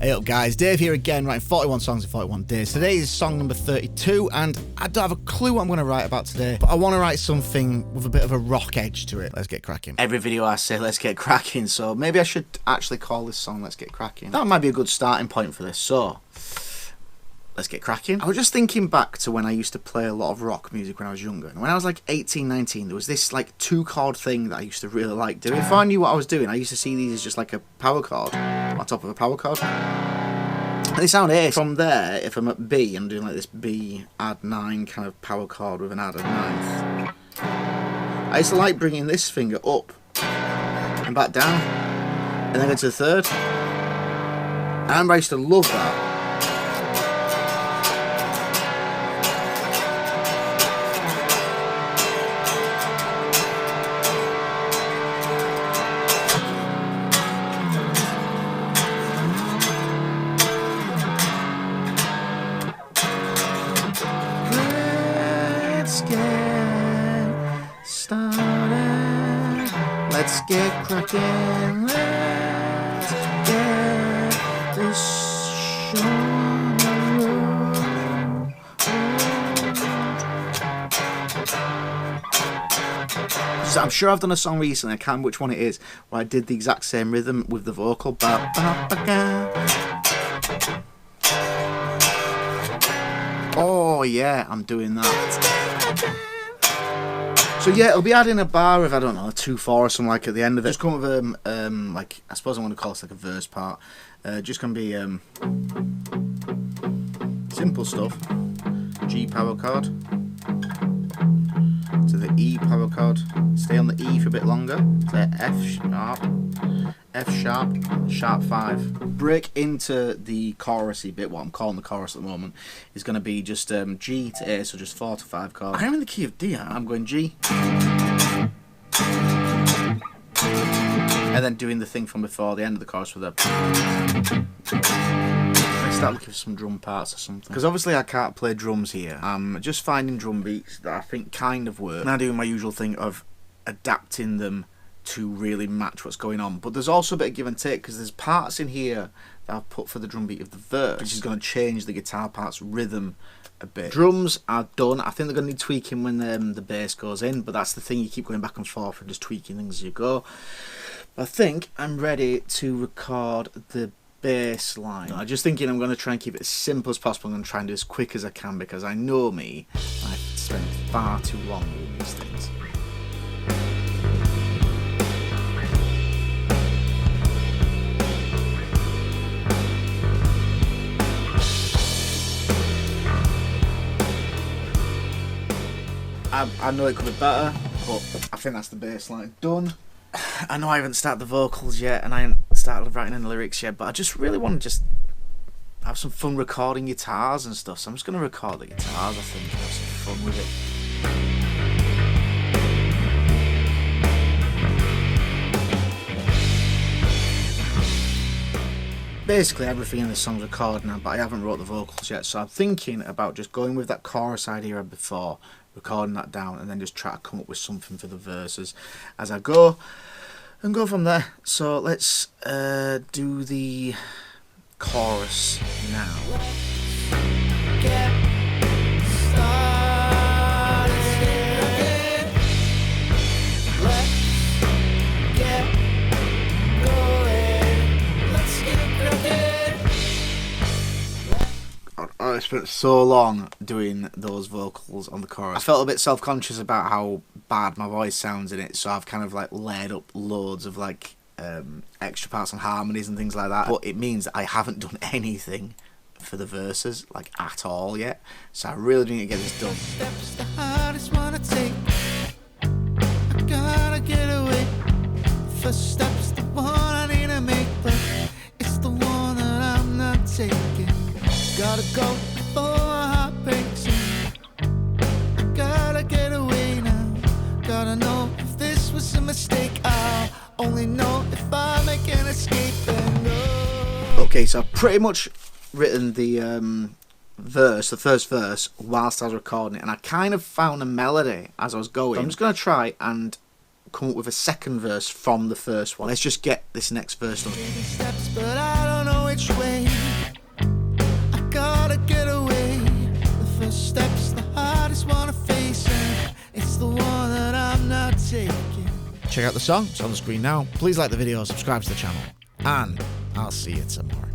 Hey up guys, Dave here again, writing 41 songs in 41 days. Today is song number 32 and I don't have a clue what I'm going to write about today, but I want to write something with a bit of a rock edge to it. Let's get cracking. Every video I say let's get cracking, so maybe I should actually call this song Let's Get Cracking. That might be a good starting point for this, so let's get cracking. I was just thinking back to when I used to play a lot of rock music when I was younger. And when I was like 18, 19, there was this like 2-chord thing that I used to really like doing. If I knew what I was doing, I used to see these as just like a power chord on top of a power chord. And they sound ace. From there, if I'm at B, I'm doing like this B add 9 kind of power chord with an added 9th. I used to like bringing this finger up and back down and then go to the 3rd. And I remember I used to love that. Let's get cracking, let's get this show on the road. So I'm sure I've done a song recently, I can't remember which one it is, where I did the exact same rhythm with the vocal. Ba, ba, ba, ga. Oh yeah, I'm doing that. So yeah, it'll be adding a bar of, I don't know, a 2/4 or something like at the end of it. Just come with like, I suppose I'm going to call this like a verse part. Just going to be simple stuff. G power chord to the E power chord. Stay on the E for a bit longer. To F sharp, sharp 5. Break into the chorusy bit. What I'm calling the chorus at the moment is going to be just G to A, so just 4 to 5 chords. I'm in the key of D. I'm going G, and then doing the thing from before the end of the chorus with a. Let's start looking for some drum parts or something, because obviously I can't play drums here. I'm just finding drum beats that I think kind of work, and I do my usual thing of adapting them to really match what's going on. But there's also a bit of give and take, because there's parts in here that I've put for the drum beat of the verse, which is going to change the guitar part's rhythm a bit. Drums are done. I think they're going to need tweaking when the bass goes in, but that's the thing, you keep going back and forth and just tweaking things as you go. I think I'm ready to record the bass line. I'm just thinking I'm going to try and keep it as simple as possible. I'm going to try and do as quick as I can, because I know me, I've spent far too long with these things. I know it could be better, but I think that's the bass line done. I know I haven't started the vocals yet, and I haven't started writing in the lyrics yet, but I just really want to just have some fun recording guitars and stuff, so I'm just going to record the guitars, I think, and have some fun with it. Basically everything in this song's recorded now, but I haven't wrote the vocals yet, so I'm thinking about just going with that chorus idea I had before, recording that down, and then just try to come up with something for the verses as I go, and go from there. So let's do the chorus now. I spent so long doing those vocals on the chorus. I felt a bit self-conscious about how bad my voice sounds in it, so I've kind of like layered up loads of like extra parts and harmonies and things like that. But it means that I haven't done anything for the verses like at all yet, so I really do need to get this done. Steps the hardest one to take. I gotta get away. First step's the one I need to make, but it's the one that I'm not taking. Gotta go before my heart breaks in. I gotta get away now. Gotta know if this was a mistake. I'll only know if I make an escape and go. Okay, so I've pretty much written the verse, the first verse, whilst I was recording it, and I kind of found a melody as I was going. So I'm just going to try and come up with a second verse from the first one. Let's just get this next verse done. Steps, but I don't know which way. Check out the song, it's on the screen now. Please like the video, subscribe to the channel, and I'll see you tomorrow.